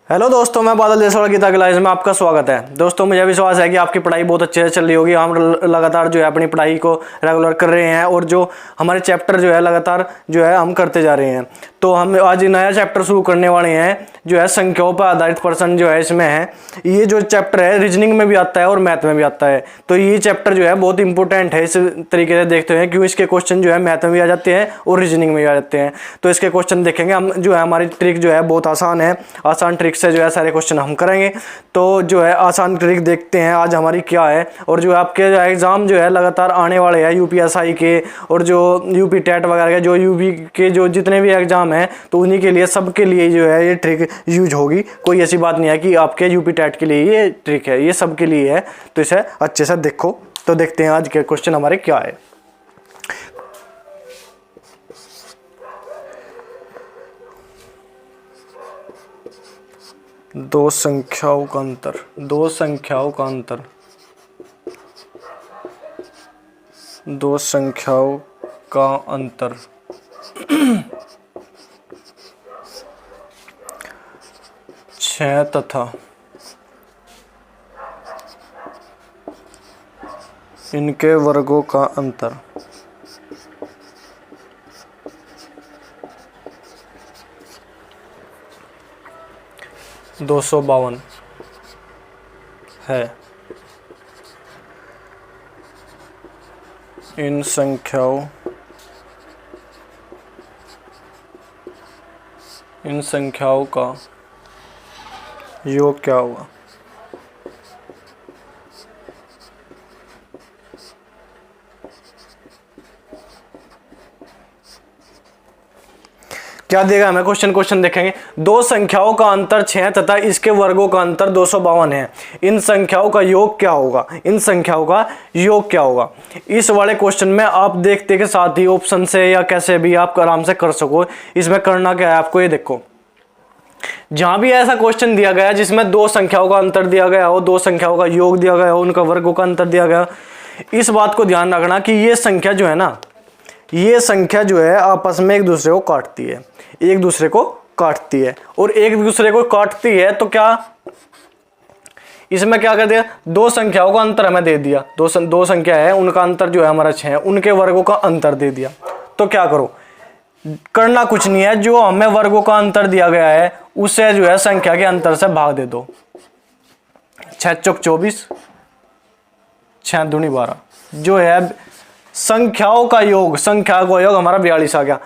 Hello दोस्तों, मैं बादल देसवाल गीता क्लास में आपका स्वागत है। दोस्तों, मुझे विश्वास है कि आपकी पढ़ाई बहुत अच्छे से चल रही होगी। हम लगातार जो है अपनी पढ़ाई को रेगुलर कर रहे हैं और जो हमारे चैप्टर जो है लगातार जो है हम करते जा रहे हैं। तो हम आज नया चैप्टर शुरू करने वाले हैं जो है संख्याओं पर आधारित प्रश्न जो है इसमें है। ये जो चैप्टर है रीजनिंग में भी आता है और मैथ में भी आता है। तो ये चैप्टर जो है बहुत इंपॉर्टेंट है। इस तरीके से देखते हैं क्यों इसके क्वेश्चन जो है मैथ में भी आ जाते हैं और रीजनिंग में भी आ जाते हैं। तो इसके क्वेश्चन देखेंगे हम। जो है हमारी ट्रिक जो है बहुत आसान है। आसान ट्रिक से जो है सारे क्वेश्चन हम करेंगे। तो जो है आसान ट्रिक देखते हैं आज हमारी क्या है। और जो आपके एग्जाम जो है लगातार आने वाले हैं यूपीएसआई के और जो यूपी टेट वगैरह के, जो यूपी के जो जितने भी एग्जाम हैं तो उन्हीं के लिए सबके लिए जो है ये ट्रिक यूज होगी। कोई ऐसी बात नहीं है कि आपके यूपी टेट के लिए ये ट्रिक है, ये सबके लिए है। तो इसे अच्छे से देखो। तो देखते हैं आज के क्वेश्चन हमारे क्या है। दो संख्याओं का अंतर, दो संख्याओं का अंतर, दो संख्याओं का अंतर 6 तथा इनके वर्गों का अंतर 252 है। इन संख्याओं का योग क्या होगा? क्या देगा हमें क्वेश्चन देखेंगे। दो संख्याओं का अंतर 6 तथा इसके वर्गों का अंतर 252 है। इन संख्याओं का योग क्या होगा? इन संख्याओं का योग क्या होगा? इस वाले क्वेश्चन में आप देखते के साथ ही ऑप्शन से या कैसे भी आप आराम से कर सको। इसमें करना क्या है आपको, ये देखो। जहां भी ऐसा क्वेश्चन दिया गया जिसमें दो संख्याओं का अंतर दिया गया हो, दो संख्याओं का योग दिया गया हो, उनका वर्गों का अंतर दिया गया, इस बात को ध्यान रखना कि ये संख्या जो है ना, ये संख्या जो है आपस में एक दूसरे को काटती है, एक दूसरे को काटती है। और एक दूसरे को काटती है तो क्या इसमें क्या कर दिया, दो संख्याओं का अंतर हमें दे दिया। दो संख्या है, उनका अंतर जो है हमारा 6 है, उनके वर्गों का अंतर दे दिया। तो क्या करो, करना कुछ नहीं है, जो हमें वर्गों का अंतर दिया गया है उसे जो है संख्या के अंतर से भाग दे दो। 6 चौक 24, 6 दूनी 12, जो है संख्याओं का योग, संख्या का योग हमारा 42 आ गया।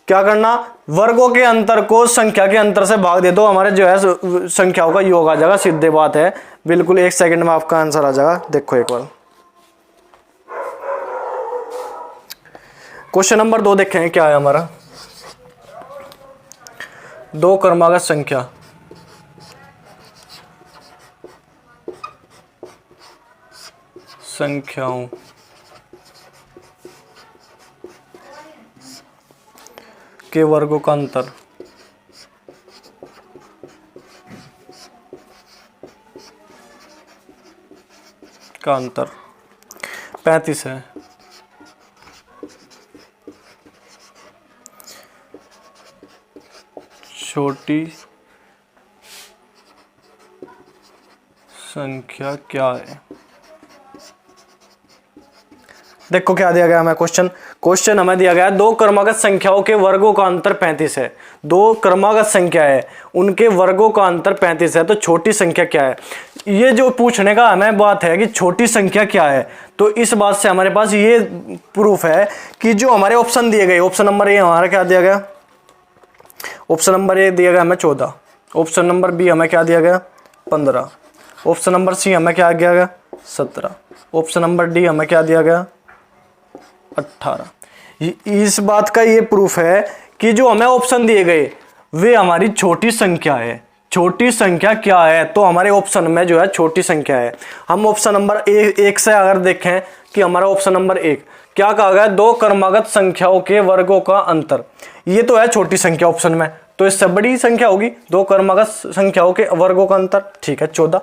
क्या करना, वर्गों के अंतर को संख्या के अंतर से भाग दे दो, हमारे जो है संख्याओं का योग आ जाएगा। सीधे बात है, बिल्कुल 1 सेकंड में आपका आंसर आ जाएगा। देखो एक बार क्वेश्चन नंबर 2 देखें क्या है हमारा। दो क्रमागत संख्याओं के वर्गों का अंतर का अंतर 35 है। छोटी संख्या क्या है? देखो क्या दिया गया हमें क्वेश्चन हमें दिया गया है, दो क्रमागत संख्याओं के वर्गों का अंतर 35 है। दो क्रमागत संख्या है, उनके वर्गों का अंतर 35 है। तो छोटी संख्या क्या है? ये जो पूछने का हमें बात है कि छोटी संख्या क्या है, तो इस बात से हमारे पास ये प्रूफ है कि जो हमारे ऑप्शन दिए गए, ऑप्शन नंबर ए हमारा क्या दिया गया, ऑप्शन नंबर ए दिया गया हमें 14, ऑप्शन नंबर बी हमें क्या दिया गया 15, ऑप्शन नंबर सी हमें क्या दिया गया 17, ऑप्शन नंबर डी हमें क्या दिया गया 18। इस बात का ये प्रूफ है कि जो हमें ऑप्शन दिए गए वे हमारी छोटी संख्या है। छोटी संख्या क्या है? तो हमारे ऑप्शन में जो है छोटी संख्या है। हम ऑप्शन नंबर एक से अगर देखें कि हमारा ऑप्शन नंबर 1 क्या कहा गया, दो क्रमागत संख्याओं के वर्गों का अंतर, ये तो है छोटी संख्या ऑप्शन में। तो इससे बड़ी संख्या होगी दो क्रमागत संख्याओं के वर्गों का अंतर। ठीक है, 14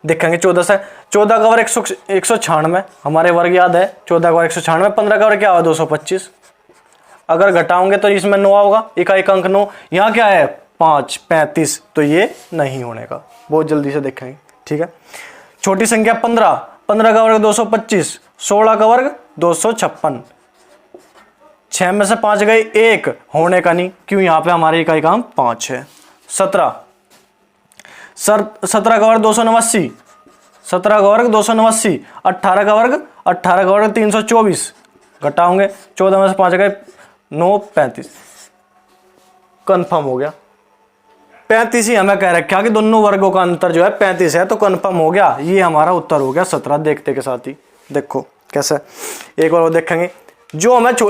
देखेंगे। 14 से 14 का वर्ग 196, हमारे वर्ग याद है 14 का वर्ग 196। 15 का वर्ग क्या होगा 225। अगर घटाओगे तो इसमें 9 होगा, इकाई अंक 9। यहाँ क्या है 5 35, तो ये नहीं होने का, बहुत जल्दी से देखेंगे। ठीक है, छोटी संख्या 15, 15 का वर्ग 225, 16 का वर्ग 256, 6 में से 5 गए 1, होने का नहीं, क्यों, यहाँ पे हमारे इकाई काम 5 है। 17 का वर्ग 289, 17 का वर्ग 289, 18 का वर्ग 324, घटाओगे 14 में से 5 गए 9, 35, कन्फर्म हो गया। 35 ही हमें कह रखा कि दोनों वर्गों का अंतर जो है 35 है, तो कन्फर्म हो गया, ये हमारा उत्तर हो गया 17। देखते के साथ ही देखो कैसे, एक बार वो देखेंगे। जो हमें जो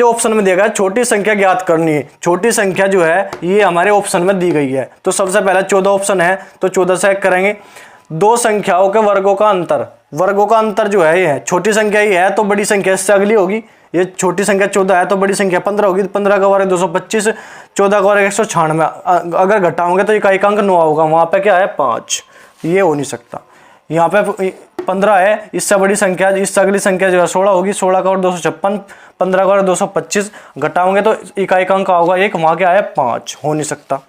ऑप्शन में दिया गया छोटी संख्या ज्ञात करनी है, छोटी संख्या जो है ये हमारे ऑप्शन में दी गई है। तो सबसे पहले 14 ऑप्शन है, तो 14 से करेंगे। दो संख्याओं के वर्गों का अंतर, वर्गों का अंतर जो है ये है, छोटी संख्या ही है तो बड़ी संख्या इससे अगली होगी। ये छोटी संख्या 14 है तो बड़ी संख्या 15 होगी, 15 का वर्ग 225, 14 का वर्ग 196, अगर घटाओगे तो इकाई का अंक 9 होगा, वहां पे क्या है 5, ये हो नहीं सकता। यहाँ पे 15 है, इससे बड़ी संख्या, इससे अगली संख्या जो है 16 होगी, 16 का वर्ग 256, 15 का वर्ग 225, घटाओगे तो इकाई का अंक होगा 1, वहां क्या है 5, हो नहीं सकता।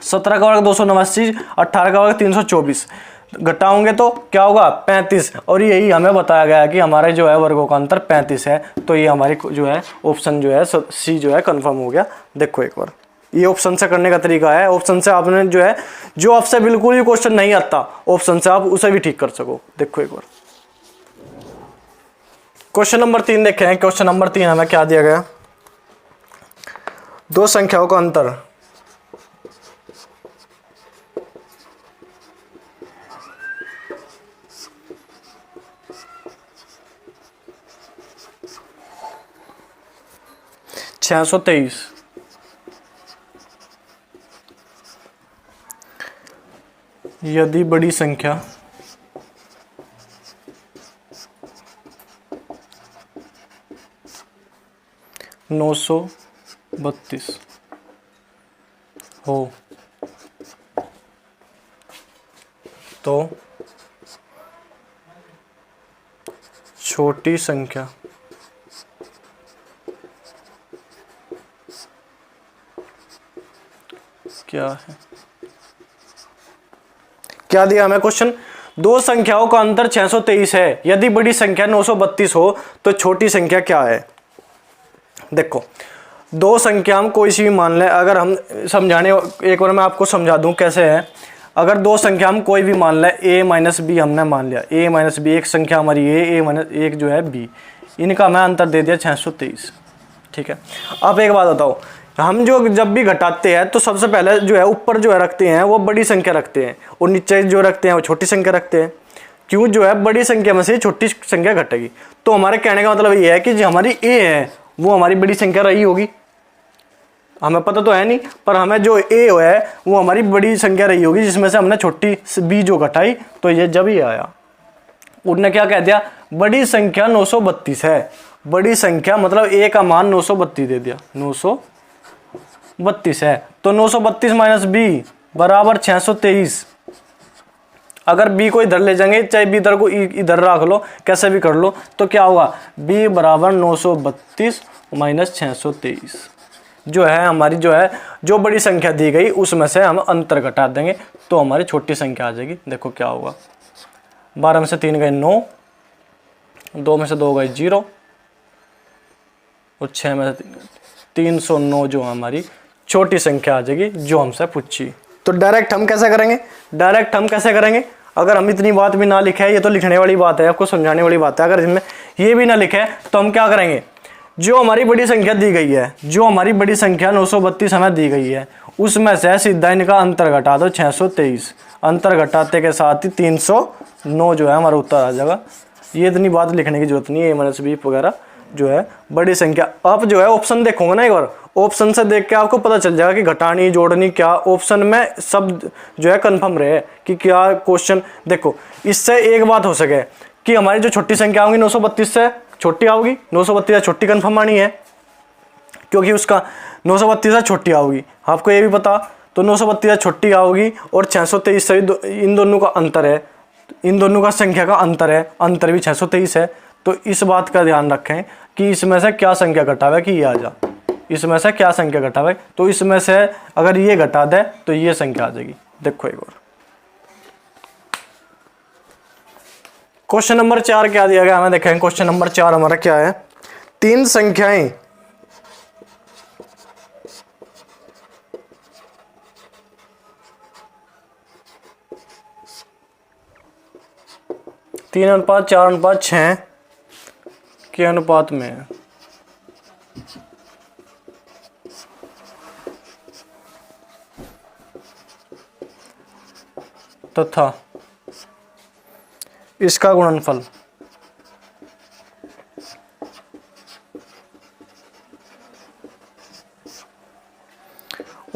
17 का वर्ग 289, 18 का वर्ग 324, घटाओगे तो क्या होगा 35, और यही हमें बताया गया है कि हमारे जो है वर्गों का अंतर 35 है, तो ये हमारी जो है ऑप्शन जो है सी जो है कंफर्म हो गया। देखो एक बार, ये ऑप्शन से करने का तरीका है। ऑप्शन से आपने जो है, जो आपसे बिल्कुल भी क्वेश्चन नहीं आता ऑप्शन से, आप उसे भी ठीक कर सको। देखो एक बार क्वेश्चन नंबर 3 देखे हैं। क्वेश्चन नंबर 3 हमें क्या दिया गया, दो संख्याओं का अंतर, छः 623, यदि बड़ी संख्या नौ 932 हो तो छोटी संख्या क्या है। क्या दिया हमें क्वेश्चन, दो संख्याओं का अंतर 623 है, यदि बड़ी संख्या 932 हो तो छोटी संख्या क्या है। देखो दो संख्या हम कोई सी भी मान लें, अगर हम समझाने, एक बार मैं आपको समझा दूं कैसे है। अगर दो संख्या हम कोई भी मान लें, a माइनस बी हमने मान लिया, a माइनस बी, एक संख्या हमारी a माइनस एक जो है b, इनका मैं अंतर दे दिया 623। ठीक है, अब एक बात बताओ, हम जो जब भी घटाते हैं तो सबसे पहले जो है ऊपर जो है रखते हैं वो बड़ी संख्या रखते हैं, और नीचे जो रखते हैं वो छोटी संख्या रखते हैं। क्यों, जो है बड़ी संख्या में से छोटी संख्या घटेगी। तो हमारे कहने का मतलब ये है कि जो हमारी a है वो हमारी बड़ी संख्या रही होगी, हमें पता तो है नहीं, पर हमें जो a है वो हमारी बड़ी संख्या रही होगी, जिसमें से हमने छोटी b जो घटाई, तो ये जब ये आया उन्होंने क्या कह दिया, बड़ी संख्या 932 है। बड़ी संख्या मतलब a का मान 932 दे दिया, 932 है, तो 932 माइनस b बराबर 623। अगर b को इधर ले जाएंगे, चाहे b इधर को इधर रख लो, कैसे भी कर लो, तो क्या होगा b बराबर 932 माइनस 623, जो है हमारी जो है जो बड़ी संख्या दी गई उसमें से हम अंतर घटा देंगे तो हमारी छोटी संख्या आ जाएगी। देखो क्या होगा, 12 में से 3 गए 9, 2 में से 2 गए 0, और 6 में से 309 जो हमारी छोटी संख्या आ जाएगी जो हमसे पूछी। तो डायरेक्ट हम कैसे करेंगे, अगर हम इतनी बात भी ना लिखे, ये तो लिखने वाली बात है, आपको समझाने वाली बात है, अगर इसमें ये भी ना लिखे तो हम क्या करेंगे, जो हमारी बड़ी संख्या दी गई है, जो हमारी बड़ी संख्या 932 हमें दी गई है, उसमें से सीधा इनका अंतर घटा दो 623, अंतर घटाते के साथ ही 309 जो है हमारा उत्तर आ जाएगा। ये इतनी बात लिखने की जरूरत नहीं है, माइनस बी वगैरह जो है बड़ी संख्या। आप जो है ऑप्शन देखोगे ना एक बार, ऑप्शन से देख के आपको पता चल जाएगा कि घटानी जोड़नी क्या, ऑप्शन में सब जो है कंफर्म रहे कि क्या क्वेश्चन। देखो इससे एक बात हो सके कि हमारी जो छोटी संख्या होगी 932 से छोटी आओगी, 932 से छोटी कंफर्म आनी है, क्योंकि उसका 932 से छोटी आओगी, आपको ये भी पता, तो 932 से छोटी आओगी, और 623 से इन दोनों का अंतर है, इन दोनों का संख्या का अंतर है, अंतर भी 623 है। तो इस बात का ध्यान रखें कि इसमें से क्या संख्या घटावे कि ये आ जा, इसमें से क्या संख्या घटा भाई, तो इसमें से अगर ये घटा दे तो ये संख्या आ जाएगी। देखो एक और क्वेश्चन नंबर 4 क्या दिया गया हमें, देखें क्वेश्चन नंबर 4 हमारा क्या है। तीन संख्याएं तीन अनुपात 4 अनुपात 6 के अनुपात में है। तथा इसका गुणनफल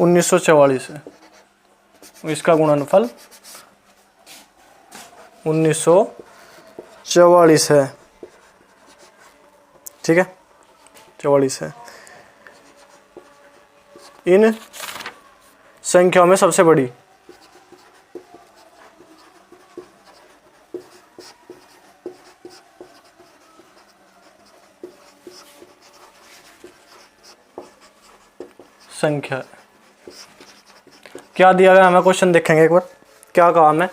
(1944) है। इसका गुणनफल 1944 है, ठीक है, 44 है। इन संख्याओं में सबसे बड़ी संख्या क्या दिया गया हमें, क्वेश्चन देखेंगे एक बार। क्या कहा हमें,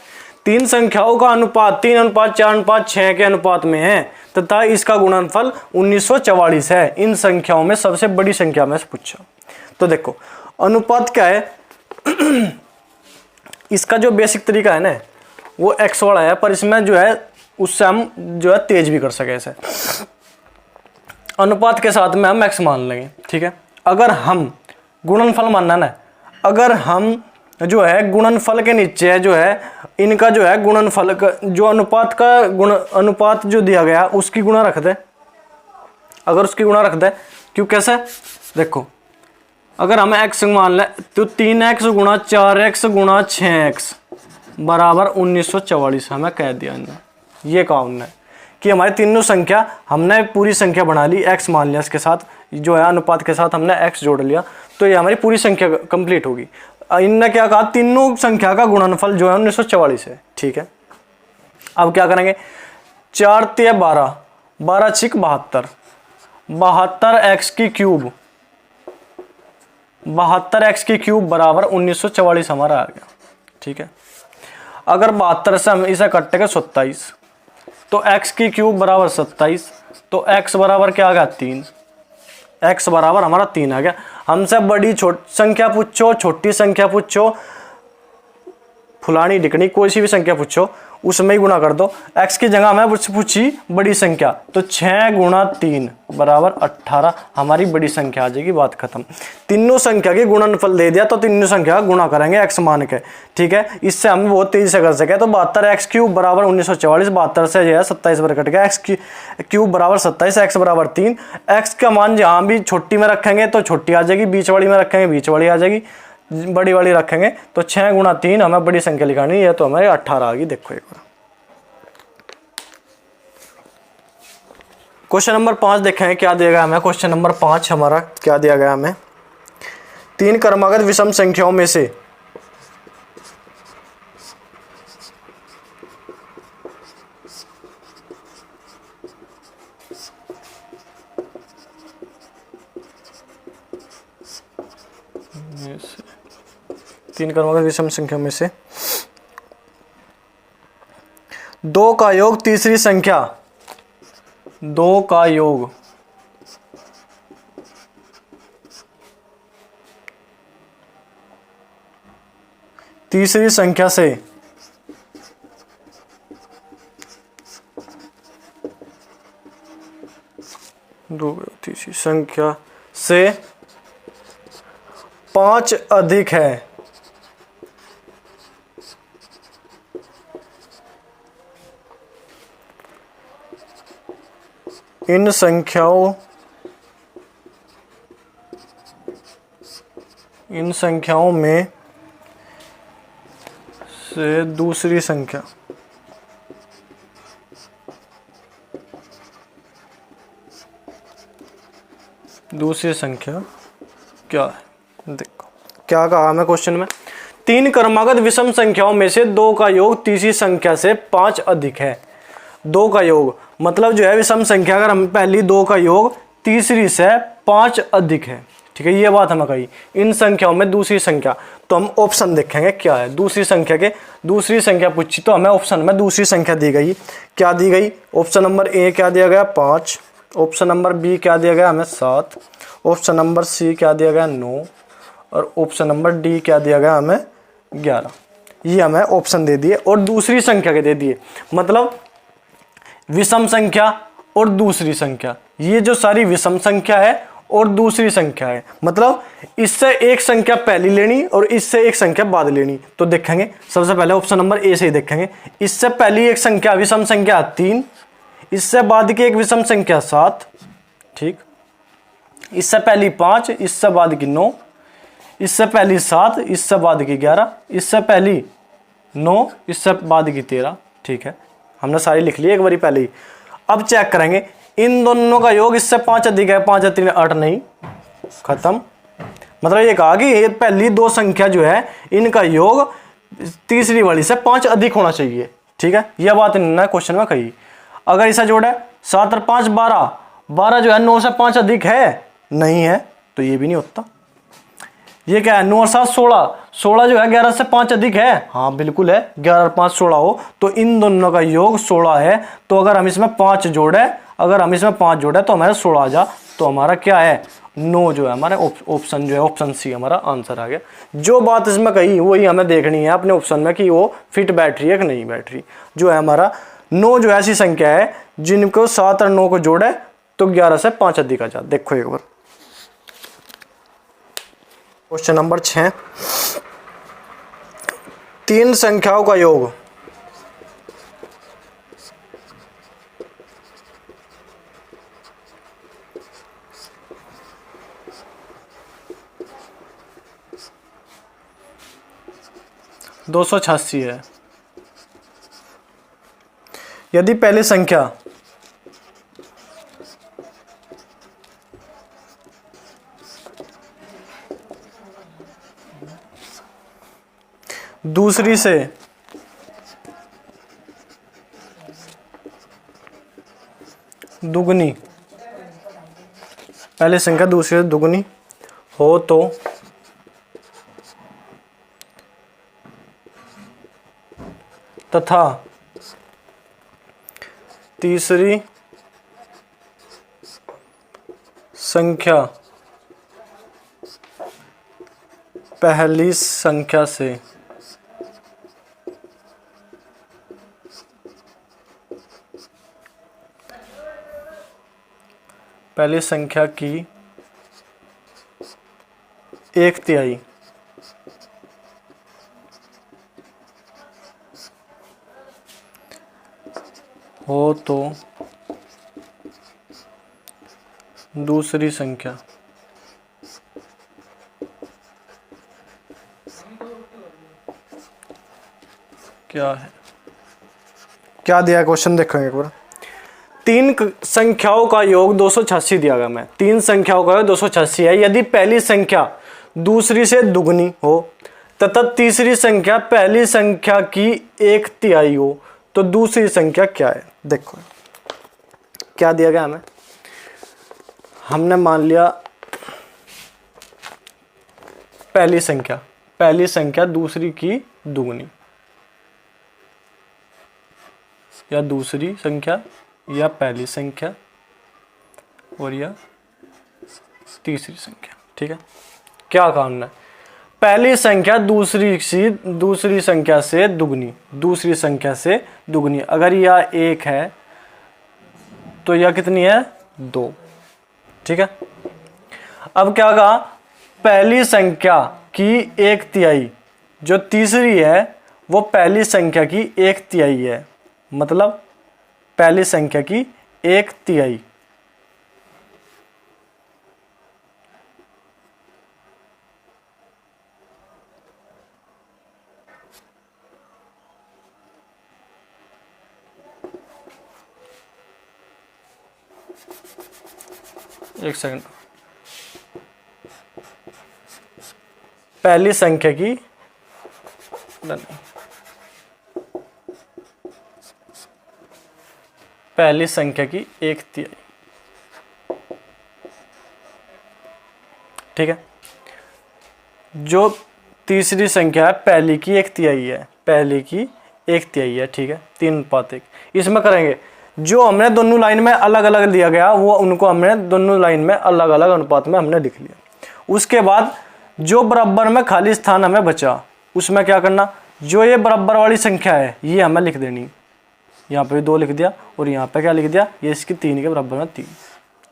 तीन संख्याओं का अनुपात 3 अनुपात 4 अनुपात 6 के अनुपात में है तथा इसका गुणनफल 1944 है। इन संख्याओं में सबसे बड़ी संख्या में से पूछा। तो देखो अनुपात क्या है इसका जो बेसिक तरीका है ना वो x वाला है, पर इसमें जो है उससे हम जो है तेज भी कर सके ऐसे। अनुपात के साथ में हम x मान लेंगे, ठीक है। अगर हम गुणनफल मानना ना, अगर हम जो है गुणनफल के नीचे जो है इनका जो है गुणनफल का जो अनुपात का अनुपात जो दिया गया उसकी गुणा रख दे, अगर उसकी गुणा रख दे, क्यों कैसे, देखो अगर हम x मान लें तो 3x गुणा 4x गुणा 6x बराबर 1944 हमें कह दिया इन्होंने। ये कहा उन्होंने कि हमारी तीनों संख्या हमने पूरी संख्या बना ली, x मान लिया, इसके साथ जो है अनुपात के साथ हमने x जोड़ लिया, तो ये हमारी पूरी संख्या कंप्लीट होगी। इनने क्या कहा, तीनों संख्या का गुणनफल जो है 1944 है, ठीक है। अब क्या करेंगे, 4 × 12 12 × 6 72 72x की क्यूब 72x की क्यूब बराबर 1944 हमारा आ गया, ठीक है। अगर 72 से हम इसे कटेंगे 27 तो x की क्यूब बराबर 27, तो x बराबर क्या आ गया 3, x बराबर हमारा 3 आ गया। हमसे बड़ी संख्या पूछो, छोटी संख्या पूछो, फुलानी ढिकनी कोई सी भी संख्या पूछो उसमें ही गुणा कर दो। x की जगह हमें पूछी बड़ी संख्या, तो 6 × 3 बराबर 18 हमारी बड़ी संख्या आ जाएगी, बात खत्म। तीनों संख्या के गुणनफल दे दिया तो तीनों संख्या का गुणा करेंगे x मान के, ठीक है। इससे हम बहुत तेजी से कर सके, तो 72x क्यूब बराबर 1944, 72 से जो है 27 पर कट गया, x की क्यूब बराबर 27, x बराबर 3। x का मान जहाँ भी छोटी में रखेंगे तो छोटी आ जाएगी, बीच वाली में रखेंगे बीच वाली आ जाएगी, बड़ी वाली रखेंगे तो 6 × 3 हमें बड़ी संख्या लिखानी है, तो हमारे 18 आ गई। देखो एक बार क्वेश्चन नंबर 5 देखें क्या दिया गया हमें। क्वेश्चन नंबर 5 हमारा क्या दिया गया हमें, तीन क्रमागत विषम संख्याओं में से तीन क्रमागत विषम संख्या में से 2 का योग तीसरी संख्या 2 का योग तीसरी संख्या से तीसरी संख्या से 5 अधिक है। इन संख्याओं में से दूसरी संख्या क्या है। देखो क्या कहा हमें क्वेश्चन में, तीन क्रमागत विषम संख्याओं में से 2 का योग तीसरी संख्या से 5 अधिक है। 2 का योग मतलब जो है विषम संख्या, अगर हम पहली 2 का योग तीसरी से 5 अधिक है, ठीक है, ये बात हमें कही। इन संख्याओं में दूसरी संख्या, तो हम ऑप्शन देखेंगे क्या है दूसरी संख्या के। दूसरी संख्या पूछी तो हमें ऑप्शन में दूसरी संख्या दी गई, क्या दी गई? ऑप्शन नंबर ए क्या दिया गया? 5। ऑप्शन नंबर बी क्या दिया गया हमें? 7। ऑप्शन नंबर सी क्या दिया गया? 9। और ऑप्शन नंबर डी क्या दिया गया हमें? 11। ये हमें ऑप्शन दे दिए और दूसरी संख्या के दे दिए। मतलब विषम संख्या और दूसरी संख्या, ये जो सारी विषम संख्या है और दूसरी संख्या है, मतलब इससे एक संख्या पहली लेनी और इससे एक संख्या बाद लेनी। तो देखेंगे सबसे पहले ऑप्शन नंबर ए से ही देखेंगे। इससे पहली एक संख्या विषम संख्या 3, इससे बाद की एक विषम संख्या 7, ठीक। इससे पहली 5, इससे बाद की 9, इससे पहली 7, इससे बाद की 11, इससे पहली 9, इससे बाद की 13, ठीक है। हमने सारी लिख ली एक बारी पहले ही। अब चेक करेंगे इन दोनों का योग, इससे 5 अधिक है, 5 3 8, नहीं, खत्म। मतलब ये कहा कि ये पहली दो संख्या जो है इनका योग तीसरी वाली से 5 अधिक होना चाहिए, ठीक है। यह बात इन्होंने क्वेश्चन में कही। अगर इसे जोड़े 7 और 5 12, 12 जो है 9 से 5 अधिक है, नहीं है, तो ये भी नहीं होता। ये क्या है? 9 और 7 16, 16 जो है 11 से 5 अधिक है, हाँ बिल्कुल है, 11 और 5 16 हो, तो इन दोनों का योग 16 है। तो अगर हम इसमें 5 जोड़े, अगर हम इसमें 5 जोड़े तो हमारा 16 आ जा, तो हमारा क्या है? 9 जो है हमारे ऑप्शन जो है ऑप्शन सी हमारा आंसर आ गया। जो बात इसमें कही वही हमें देखनी है अपने ऑप्शन में कि वो फिट बैठ रही है कि नहीं बैठ रही। जो है हमारा 9 जो ऐसी संख्या है जिनको 7 और 9 को जोड़े तो 11 से 5 अधिक आ जा। देखो एक बार क्वेश्चन नंबर 6, 3 संख्याओं का योग दो 286 है। यदि पहली संख्या दूसरी से दुगनी, पहली संख्या दूसरी से दुगनी हो तो तथा तीसरी संख्या पहली संख्या से पहली संख्या की 1/3 हो तो दूसरी संख्या क्या है? क्या दिया क्वेश्चन देखो एक बार। 3 संख्याओं का योग 286 दिया गया। मैं 3 संख्याओं का योग 286 है। यदि पहली संख्या दूसरी से दुगनी हो तथा तीसरी संख्या पहली संख्या की 1/3 हो तो दूसरी संख्या क्या है? देखो क्या दिया गया हमें। हमने मान लिया पहली संख्या दूसरी की दुगनी, या दूसरी संख्या या पहली संख्या और या तीसरी संख्या, ठीक है। क्या कहा हमने? पहली संख्या दूसरी संख्या से दुगनी, दूसरी संख्या से दुगनी। अगर यह 1 है तो यह कितनी है? 2, ठीक है। अब क्या कहा? पहली संख्या की 1/3, जो तीसरी है वो पहली संख्या की 1/3 है, मतलब पहली संख्या की 1/3। एक सेकंड। पहली संख्या की पहली संख्या की 1/3, ठीक है। जो तीसरी संख्या है पहली की 1/3 है, पहली की 1/3 है, ठीक है, 3:1। इसमें करेंगे जो हमने दोनों लाइन में अलग अलग दिया गया वो उनको हमने दोनों लाइन में अलग अलग अनुपात में हमने लिख लिया। उसके बाद जो बराबर में खाली स्थान हमें बचा उसमें क्या करना, जो ये बराबर वाली संख्या है ये हमें लिख देनी। यहाँ पे 2 लिख दिया और यहाँ पे क्या लिख दिया, ये इसकी 3 के बराबर में 3,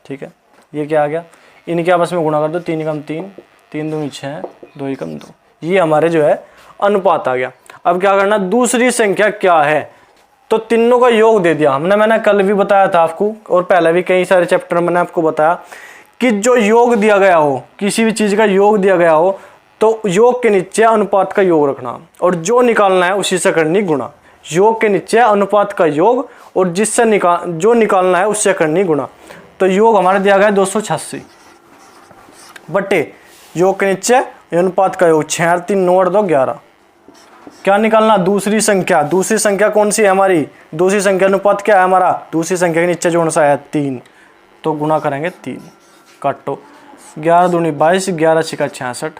ठीक है। ये क्या आ गया, इनके आपस में गुणा कर दो, 3 कम 3, 3 दूनी 6, 2 कम 2, ये हमारे जो है अनुपात आ गया। अब क्या करना, दूसरी संख्या क्या है, तो तीनों का योग दे दिया हमने। मैंने कल भी बताया था आपको और पहले भी कई सारे चैप्टर मैंने आपको बताया कि जो योग दिया गया हो, किसी भी चीज़ का योग दिया गया हो तो योग के नीचे अनुपात का योग रखना और जो निकालना है उसी से करनी गुणा। योग के नीचे अनुपात का योग और जिससे जो निकालना है उससे करनी गुणा। तो योग हमारे दिया गया है 286 बटे योग के नीचे अनुपात का योग 6 और 3 9 और 2 11। क्या निकालना, दूसरी संख्या। दूसरी संख्या कौन सी है हमारी, दूसरी संख्या अनुपात क्या है हमारा, दूसरी संख्या के नीचे जोड़ सा है 3, तो गुणा करेंगे 3, काटो 11 दूनी 22, 11 छिका 66,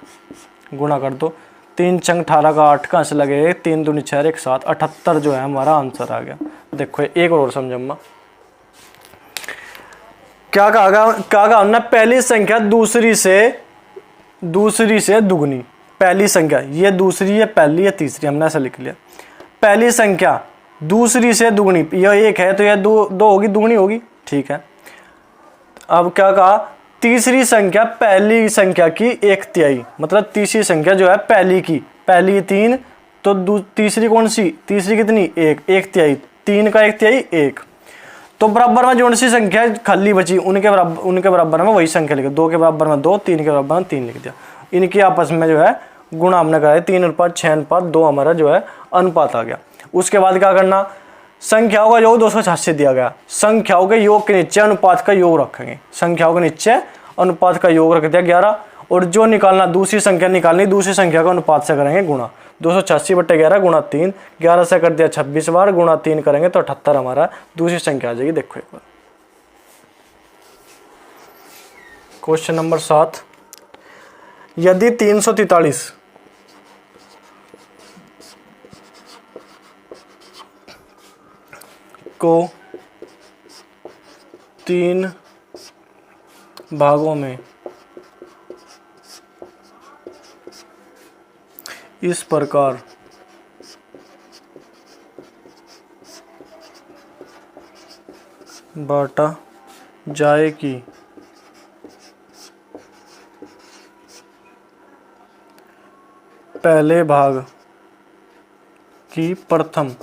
गुणा कर दो 3 छंग 18 का 8 कहाँ से लगे, 3 दूनी 6 1 7, 78 जो है हमारा आंसर आ गया। देखो एक और समझमा क्या कहा हमने, पहली संख्या दूसरी से दुगनी। पहली संख्या ये दूसरी है, पहली है, तीसरी, हमने ऐसा लिख लिया। पहली संख्या दूसरी से दुगनी, यह 1 है तो यह 2 होगी, दुगनी होगी, ठीक है। अब क्या कहा, तीसरी संख्या पहली संख्या की 1/3, मतलब तीसरी संख्या जो है पहली की, पहली 3 तो तीसरी कौन सी, तीसरी कितनी 1, 1/3, 3 का 1/3 1। तो बराबर में जो सी संख्या खाली बची उनके बराबर में वही संख्या लिख, 2 के बराबर में 2, 3 के बराबर में 3 लिख दिया। इनकी आपस में जो है गुणा हमने कराया, 3:6:2 हमारा जो है अनुपात आ गया। उसके बाद क्या करना, संख्याओं का योग 286 दिया गया, संख्याओं के योग के नीचे अनुपात का योग रखेंगे। संख्याओं के नीचे अनुपात का योग रख दिया 11 और जो निकालना, दूसरी संख्या निकालनी, दूसरी संख्या का अनुपात से करेंगे गुणा। 286 बटे 11 गुणा 3, 11 से कर दिया 26 बार, गुणा 3 करेंगे तो 78 हमारा दूसरी संख्या आ जाएगी। देखो एक बार क्वेश्चन नंबर 7, यदि 343 को 3 भागों में इस प्रकार बांटा जाए कि पहले भाग की प्रथम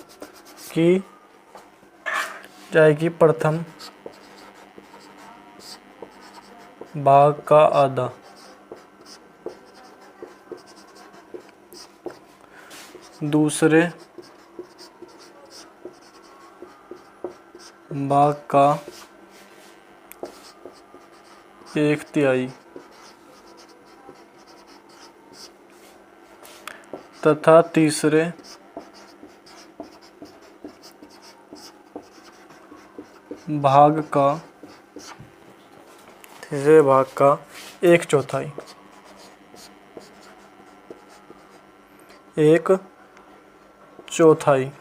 भाग का आधा, दूसरे भाग का 1/3 तथा तीसरे भाग का 1/4, 1/4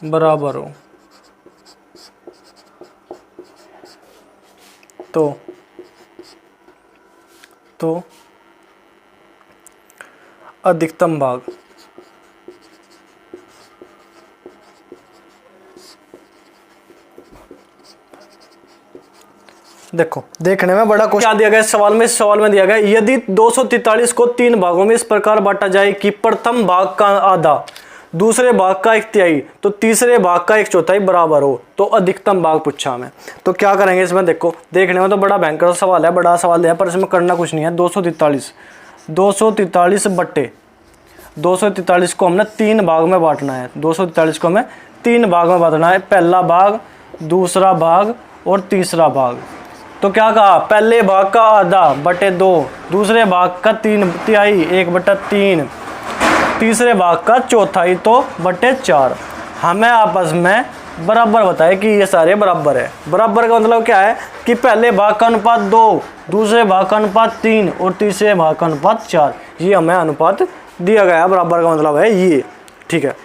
बराबर हो तो अधिकतम भाग देखो, देखने में बड़ा क्वेश्चन क्या दिया गया सवाल में। इस सवाल में दिया गया यदि 243 को 3 भागों में इस प्रकार बांटा जाए कि प्रथम भाग का आधा, दूसरे भाग का 1/3 तो तीसरे भाग का 1/4 बराबर हो, तो अधिकतम भाग पूछा हमें। तो क्या करेंगे इसमें, देखो देखने में तो बड़ा भयंकर सवाल है, बड़ा सवाल है, पर इसमें करना कुछ नहीं है। 243 बटे 243 को हमने 3 भाग में बांटना है। 243 को हमें 3 भाग में बांटना है, पहला भाग, दूसरा भाग और तीसरा भाग। तो क्या कहा, पहले भाग का आधा बटे 2, दूसरे भाग का 3/3 1/3, तीसरे भाग का 1/4 तो बटे 4। हमें आपस में बराबर बताए कि ये सारे बराबर है। बराबर का मतलब क्या है कि पहले भाग का अनुपात 2, दूसरे भाग का अनुपात 3 और तीसरे भाग का अनुपात 4, ये हमें अनुपात दिया गया है। बराबर का मतलब है ये, ठीक है।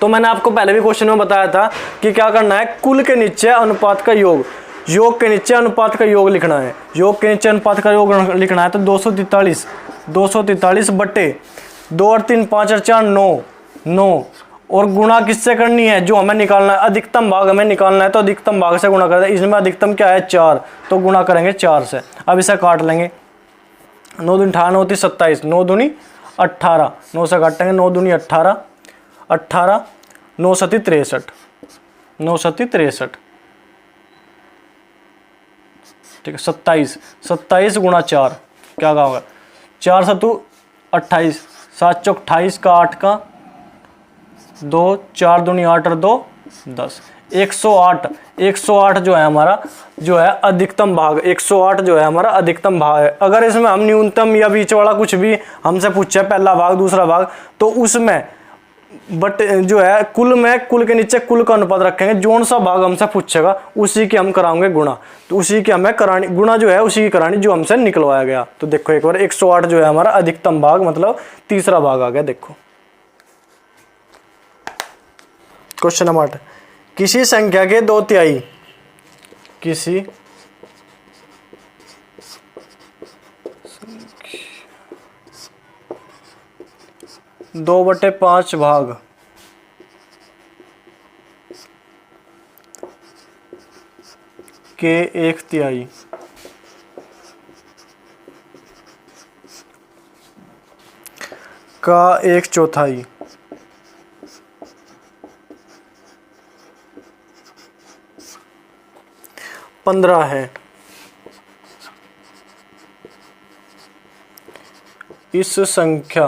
तो मैंने आपको पहले भी क्वेश्चन में बताया था कि क्या करना है, कुल के नीचे अनुपात का योग, योग के नीचे अनुपात का योग लिखना है। योग के नीचे अनुपात का योग लिखना है तो 243 बटे 2 और 3 5 और 4 9 और गुणा किससे करनी है, जो हमें निकालना है अधिकतम भाग हमें निकालना है, तो अधिकतम भाग से गुणा करते हैं। इसमें अधिकतम क्या है 4, तो गुणा करेंगे 4 से। अब इसे काट लेंगे, 9 दूनी 18 9 27, 9 दूनी 18, 9 से काटेंगे 9 दूनी 18, 18 9 सती 63, 9 सती 63, ठीक है। 27 गुणा 4 क्या होगा, 4 सतु 28, 7 चौक 28 का 8 का 2, 4 दूनी 8 और 2 10, 108 जो है हमारा जो है अधिकतम भाग, 108 जो है हमारा अधिकतम भाग है। अगर इसमें हम न्यूनतम या बीच वाला कुछ भी हमसे पूछे, पहला भाग दूसरा भाग, तो उसमें बट जो है कुल के नीचे कुल का अनुपात रखेंगे, जोन सा भाग हमसे पूछेगा उसी की हम कराएंगे गुणा, तो उसी की हमें करानी गुणा जो है उसी की करानी जो हमसे निकलवाया गया। तो देखो एक बार 108 जो है हमारा अधिकतम भाग मतलब तीसरा भाग आ गया। देखो क्वेश्चन नंबर 8, किसी संख्या के 2/3, किसी 2/5 भाग के 1/3 का 1/4 15 है। इस संख्या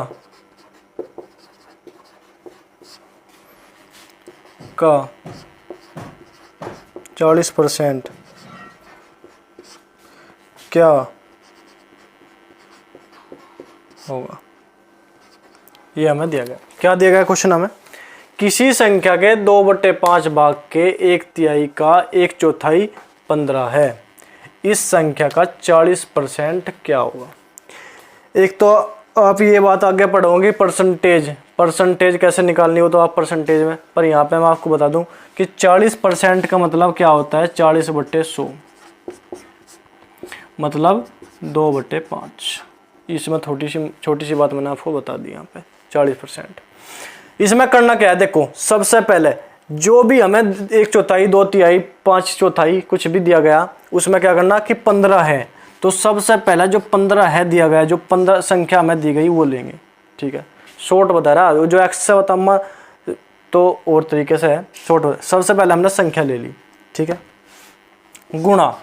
का 40% क्या होगा, ये हमें दिया गया। क्या दिया गया क्वेश्चन हमें, किसी संख्या के 2/5 भाग के 1/3 का 1/4 15 है, इस संख्या का 40% क्या होगा। एक तो आप ये बात आगे पढ़ोगे परसेंटेज कैसे निकालनी हो, तो आप परसेंटेज में, पर यहाँ पे मैं आपको बता दूं कि 40% का मतलब क्या होता है, 40/100 मतलब 2/5। इसमें छोटी सी बात मैंने आपको बता दी यहाँ पे 40%। इसमें करना क्या है, देखो सबसे पहले जो भी हमें 1/4 2/3 5/4 कुछ भी दिया गया, उसमें क्या करना कि 15 है, तो सबसे पहला जो 15 है दिया गया, जो 15 संख्या हमें दी गई वो लेंगे, ठीक है। शॉर्ट बता रहा है, जो एक्स से बता तो और तरीके से है शॉर्ट। सबसे पहले हमने संख्या ले ली, ठीक है, गुणा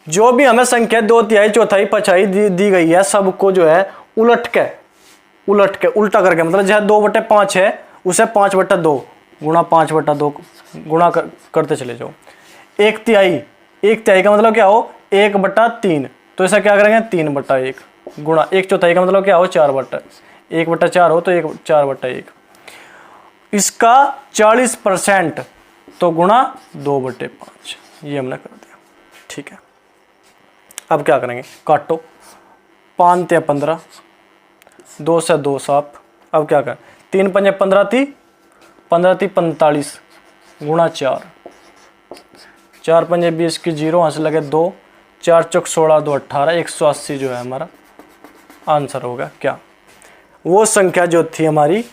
जो भी हमें संख्या 2/3 4/5 5 दी गई है, सबको जो है उलट के उल्टा करके, मतलब जहाँ 2/5 है उसे 5/2 गुणा 5/2 गुणा करते चले जाओ। 1/3 का मतलब क्या हो 1/3, तो ऐसा क्या करेंगे 3/1 गुणा 1/4 का मतलब क्या हो 1/4 हो तो 4/1। इसका 40% तो गुणा 2/5, ये हमने कर दिया, ठीक है। अब क्या करेंगे, काटो 5 × 15, 2 से 2 7। अब क्या करें, 3 × 5 15 × 45 गुणा 4, 4 × 5 20 की 0 हंस लगे 2, 4 चौक 16 2 18, 180 जो है हमारा आंसर होगा। क्या वो संख्या जो थी हमारी,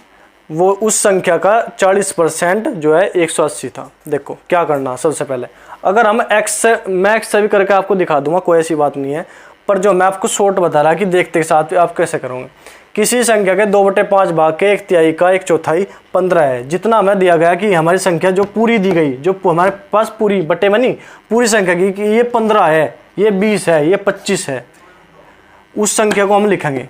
वो उस संख्या का 40% जो है 180 था। देखो क्या करना, सबसे पहले अगर हम एक्स से, मैं एक्स से भी करके आपको दिखा दूंगा, कोई ऐसी बात नहीं है, पर जो मैं आपको शॉर्ट बता रहा कि देखते के साथ आप कैसे करोगे। किसी संख्या के 2/5 भाग के 1/3 का 1/4 15 है, जितना हमें दिया गया कि हमारी संख्या जो पूरी दी गई, जो हमारे पास पूरी बटे में नहीं पूरी संख्या की, कि ये 15 है, ये 20 है, ये 25 है, उस संख्या को हम लिखेंगे।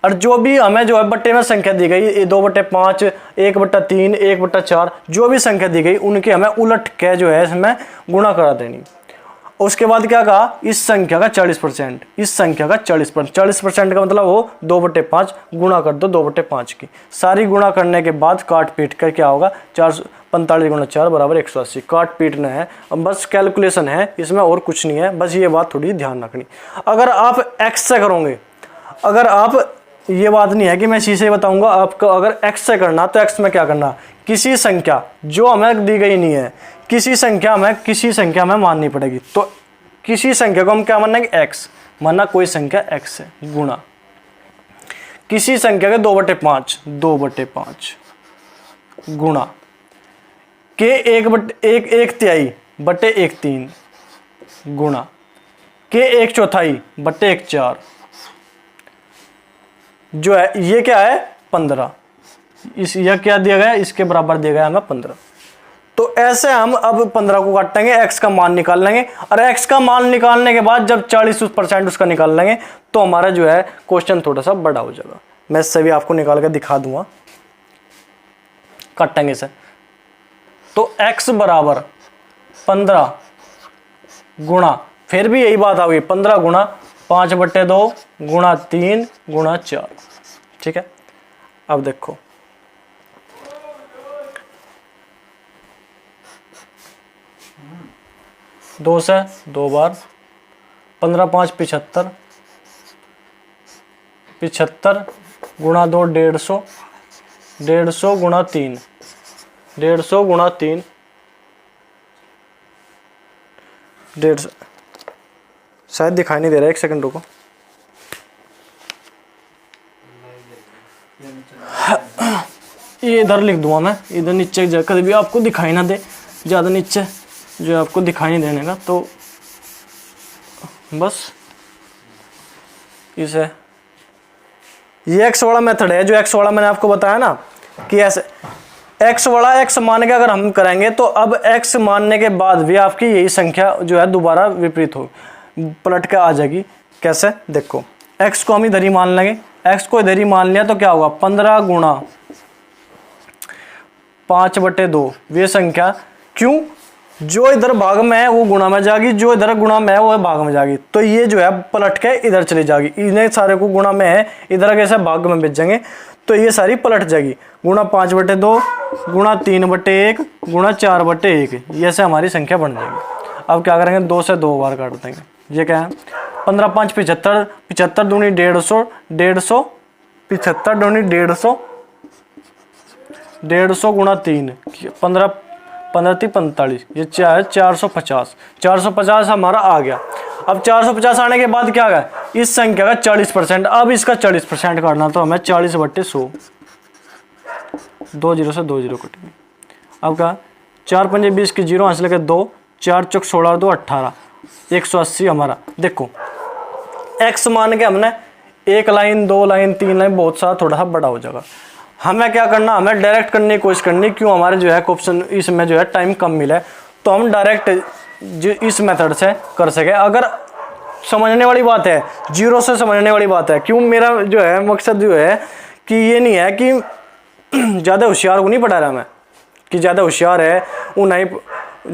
और जो भी हमें जो है बट्टे में संख्या दी गई 2/5 1/3 1/4 जो भी संख्या दी गई, उनके हमें उलट के जो है इसमें गुणा करा देनी। उसके बाद क्या कहा, इस संख्या का 40%, इस संख्या का 40%, 40% का मतलब वो 2/5 गुणा कर दो 2/5 की, सारी गुणा करने के बाद काट पीट कर क्या होगा, 445 × 4 = 180, काट पीटना है। अब बस कैलकुलेशन है इसमें, और कुछ नहीं है, बस ये बात थोड़ी ध्यान रखनी। अगर आप x से करोगे, अगर आप, ये बात नहीं है कि मैं शीशे बताऊंगा आपको, अगर x से करना तो x में क्या करना, किसी संख्या जो हमें दी गई नहीं है, किसी संख्या में माननी पड़ेगी। तो किसी संख्या को हम क्या मानेंगे, x माना, कोई संख्या x है, गुणा किसी संख्या के 2/5 गुणा के 1/1/1/3 गुणा के 1/4/1/4 जो है, ये क्या है 15, यह क्या दिया गया, इसके बराबर दिया गया हमें 15। तो ऐसे हम अब 15 को काटेंगे, x का मान निकाल लेंगे, और x का मान निकालने के बाद जब 40% उसका निकाल लेंगे तो हमारा जो है क्वेश्चन थोड़ा सा बड़ा हो जाएगा। मैं इससे भी आपको निकाल के दिखा दूंगा, काटेंगे इसे। तो x बराबर 15 गुणा, फिर भी यही बात आ गई, 15 गुणा 5/2 गुणा 3 गुणा 4, ठीक है। अब देखो, दो से 2 बार, 15 5 75, 75 गुणा 2 150, 150 गुणा 3, 150 गुणा 3, 150, शायद दिखाई नहीं दे रहा, 1 सेकंड रुको। ये इधर लिख दूंगा मैं, इधर नीचे की जगह, कभी भी आपको दिखाई ना दे, ज़्यादा नीचे जो आपको दिखाई नहीं देने का, तो बस इसे, ये x वाला मेथड है, जो x वाला मैंने आपको बताया ना, कि ऐसे x वाला x मान के अगर हम करेंगे तो अब x मानने के बाद भी आपकी यही संख्या जो है दोबारा विपरीत हो, पलट के आ जाएगी। कैसे, देखो, x को हम इधर ही मान लेंगे, x को इधर ही मान लिया तो क्या होगा, 15 गुणा 5/2, ये संख्या, क्यों, जो इधर भाग में है वो गुणा में जाएगी, जो इधर गुणा में है वो भाग में जाएगी, तो ये जो है पलट के इधर चली जाएगी, इन्हें सारे को गुणा में है, इधर कैसे भाग में भेजेंगे, तो ये सारी पलट जाएगी, गुणा 5/2 गुणा 3/1 गुणा 4/1, ये से हमारी संख्या बन जाएगी। अब क्या करेंगे, 2 से 2 बार काट देंगे, ये क्या है, 15 5 75, 75 दूनी 150, 150 75 दूनी 150, 150 गुणा 3, 15 15 3 45, ये 450, 450 हमारा आ गया। अब 450 आने के बाद क्या है, इस संख्या का 40%, अब इसका 40% काटना, तो हमें 40/100, 2 0 से 2 0 कटेंगे। अब क्या, 4 5 20 की 0 हासिल के 2, 4 चौक 16 2 18, 180 हमारा। देखो x मान के हमने 1 लाइन 2 लाइन 3 लाइन बहुत सारा थोड़ा सा बड़ा हो जाएगा, हमें क्या करना, हमें डायरेक्ट करने की कोशिश करनी, क्यों, हमारे जो है ऑप्शन इसमें जो है टाइम कम मिला है, तो हम डायरेक्ट जो इस मेथड से कर सके। अगर समझने वाली बात है, 0 से समझने वाली बात है, क्यों, मेरा जो है मकसद जो है कि ये नहीं है कि ज़्यादा होशियार को नहीं पढ़ा रहा मैं, कि ज़्यादा होशियार है वो नहीं,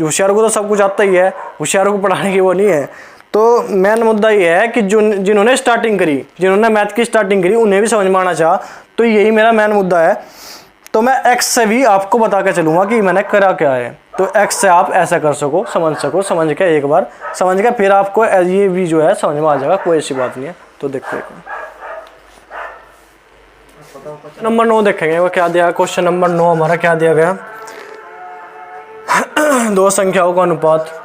होशियार को तो सब कुछ आता ही है, होशियारों को पढ़ाने की वो नहीं है। तो मेन मुद्दा ये है कि जो जिन्होंने स्टार्टिंग करी, जिन्होंने मैथ की स्टार्टिंग करी, उन्हें भी समझ में आना चाहा, तो यही मेरा मेन मुद्दा है। तो मैं x से भी आपको बता के चलूँगा कि मैंने करा क्या है, तो x से आप ऐसा कर सको, समझ के एक बार समझ के फिर आपको ये भी जो है समझ में आ जाएगा, कोई ऐसी बात नहीं है। तो देखो नंबर 9 देखेंगे, वो क्या दिया, क्वेश्चन नंबर 9 हमारा क्या दिया गया, दो संख्याओं का अनुपात,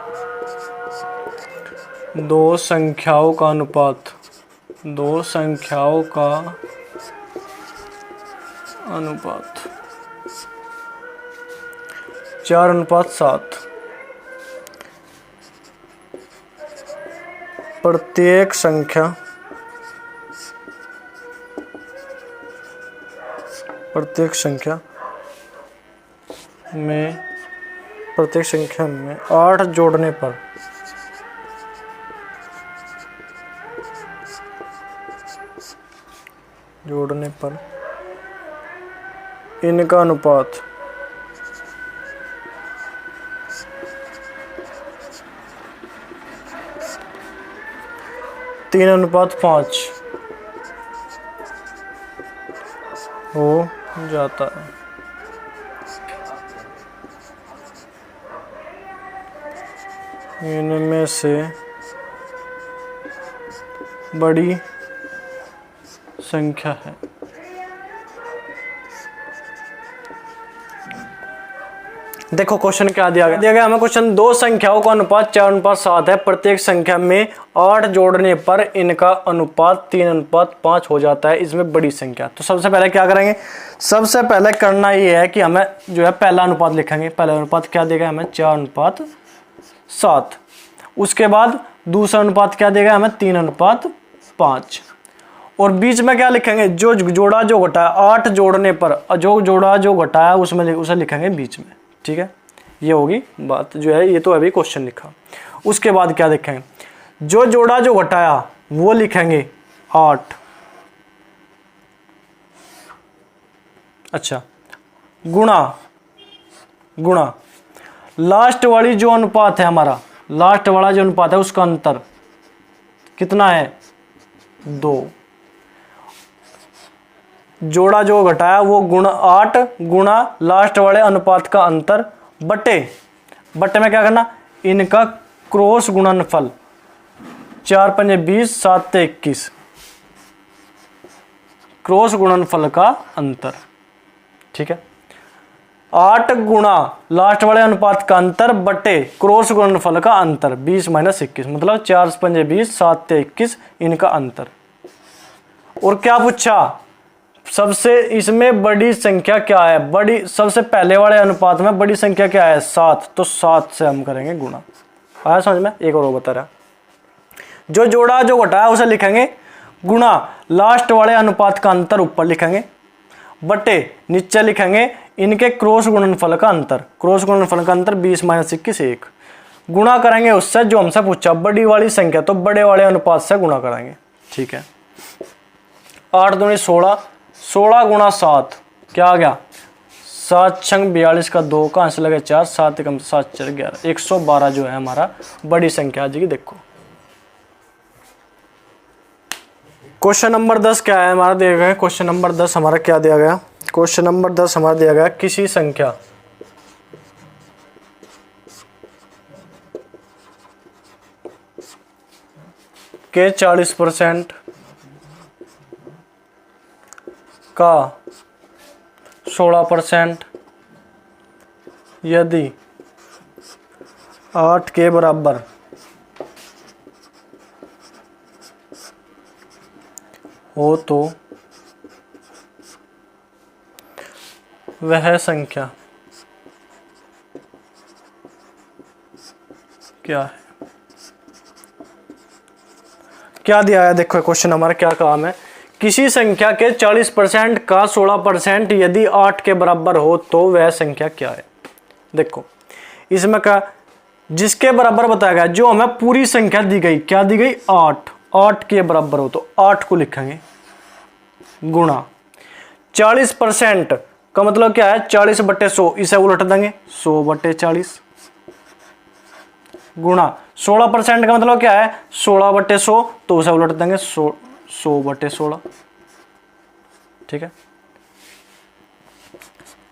दो संख्याओं का अनुपात, दो संख्याओं का अनुपात 4:7, प्रत्येक संख्या में 8 जोड़ने पर इनका अनुपात 3:5 हो जाता है। इनमें से बड़ी संख्या है। देखो क्वेश्चन क्या दिया गया हमें। क्वेश्चन, दो संख्याओं का अनुपात 4:7 है। प्रत्येक संख्या में 8 जोड़ने पर इनका अनुपात 3:5 हो जाता है। इसमें बड़ी संख्या। तो सबसे पहले क्या करेंगे, सबसे पहले करना ये है कि हमें जो है पहला अनुपात लिखेंगे। पहला अनुपात क्या देगा हमें, 4:7। उसके बाद दूसरा अनुपात क्या देगा हमें, 3:5। और बीच में क्या लिखेंगे, जो जोड़ा जो घटाया, 8 जोड़ने पर जो जोड़ा जो घटाया उसमें उसे लिखेंगे बीच में। ठीक है, ये होगी बात जो है। ये तो अभी क्वेश्चन लिखा। उसके बाद क्या लिखेंगे, जो जोड़ा जो घटाया वो लिखेंगे 8। अच्छा, गुणा लास्ट वाली जो अनुपात है हमारा, लास्ट वाला जो अनुपात है उसका अंतर कितना है, 2। जोड़ा जो घटाया वो 8 गुणा लास्ट वाले अनुपात का अंतर बटे में क्या करना, इनका क्रॉस गुणनफल। 4 पंजे 20, 7 21, क्रॉस गुणनफल का अंतर। ठीक है, 8 गुणा लास्ट वाले अनुपात का अंतर बटे क्रॉस गुणनफल का अंतर। 20 - 21 मतलब 4 पंजे 20, 7 21 इनका अंतर। और क्या पूछा, सबसे इसमें बड़ी संख्या क्या है, बड़ी सबसे पहले वाले अनुपात में बड़ी संख्या क्या है, 7। तो 7 से हम करेंगे गुणा। आया समझ में। एक और बता रहा, जो जोड़ा जो घटाया उसे लिखेंगे गुणा लास्ट वाले अनुपात का अंतर ऊपर लिखेंगे बटे नीचे लिखेंगे इनके क्रॉस गुणनफल का अंतर। क्रॉस गुणनफल का अंतर 20 - 21 1। गुणा करेंगे उससे जो हमसे पूछा बड़ी वाली संख्या, तो बड़े वाले अनुपात से गुणा करेंगे। ठीक है, 8 दूनी 16, 16 गुणा 7 क्या आ गया, 7 छंग 42 का 2 का अंश लगे 4, 7 कम 7 4 11, 112 जो है हमारा बड़ी संख्या आ जाएगी। देखो क्वेश्चन नंबर 10 क्या है हमारा दिया गया। क्वेश्चन नंबर 10 हमारा क्या दिया गया, क्वेश्चन नंबर 10 हमारा दिया गया, किसी संख्या के 40% का 16% यदि 8 के बराबर हो तो वह संख्या क्या है। क्या दिया है, देखो क्वेश्चन हमारा क्या काम है, किसी संख्या के 40% का 16% यदि 8 के बराबर हो तो वह संख्या क्या है। देखो इसमें क्या, जिसके बराबर बताया गया, जो हमें पूरी संख्या दी गई, क्या दी गई 8, 8 के बराबर हो तो 8 को लिखेंगे गुणा 40% का मतलब क्या है 40 बटे 100, इसे उलट देंगे 100 बटे 40 गुणा 16% का मतलब क्या है 16 बटे 100, तो उसे उलट देंगे 100 बटे 16। ठीक है,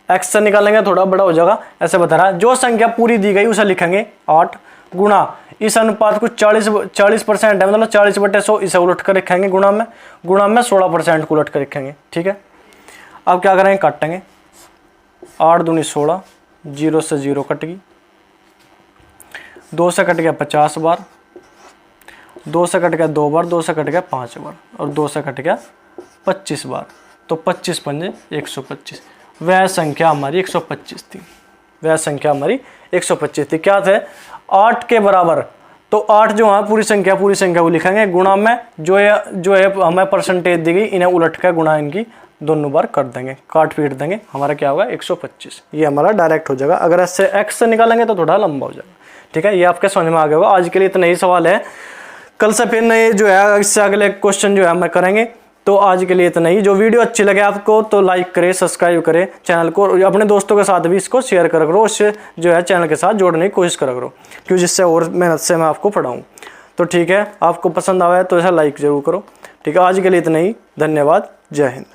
एक्स से निकालेंगे थोड़ा बड़ा हो जाएगा, ऐसे बता रहा है। जो संख्या पूरी दी गई उसे लिखेंगे 8 गुणा इस अनुपात को 40% है मतलब 40 बटे 100, इसे उलट कर लिखेंगे गुणा में 16% को उलट कर लिखेंगे। ठीक है, अब क्या करेंगे, काटेंगे 8 दूनी 16, 0 से 0 कट गई, 2 से कट गया 50 बार, 2 से कट गया 2 बार, 2 से कट गया 5 बार और 2 से कट गया 25 बार, तो 25 पंजे 125। वह संख्या हमारी 125 थी, वह संख्या हमारी 125 थी। क्या थे 8 के बराबर, तो 8 जो है पूरी संख्या को लिखेंगे गुणा में जो है हमें परसेंटेज दी गई, इन्हें उलट कर गुणा इनकी दोनों बार कर देंगे, काट पीट देंगे, हमारा क्या होगा 125। ये हमारा डायरेक्ट हो जाएगा। अगर इससे एक्स से निकालेंगे तो थोड़ा लंबा हो जाएगा। ठीक है, ये आपके समझ में आ गया होगा। आज के लिए इतना ही सवाल है, कल से फिर नए जो है इससे अगले क्वेश्चन जो है हम करेंगे। तो आज के लिए इतना ही। जो वीडियो अच्छी लगे आपको तो लाइक करें, सब्सक्राइब करें चैनल को, अपने दोस्तों के साथ भी इसको शेयर करा करो, उससे जो है चैनल के साथ जोड़ने की कोशिश करा करो, क्योंकि जिससे और मेहनत से मैं आपको पढ़ाऊँ। तो ठीक है, आपको पसंद आया है तो ऐसा लाइक जरूर करो। ठीक है, आज के लिए इतना ही। धन्यवाद। जय हिंद।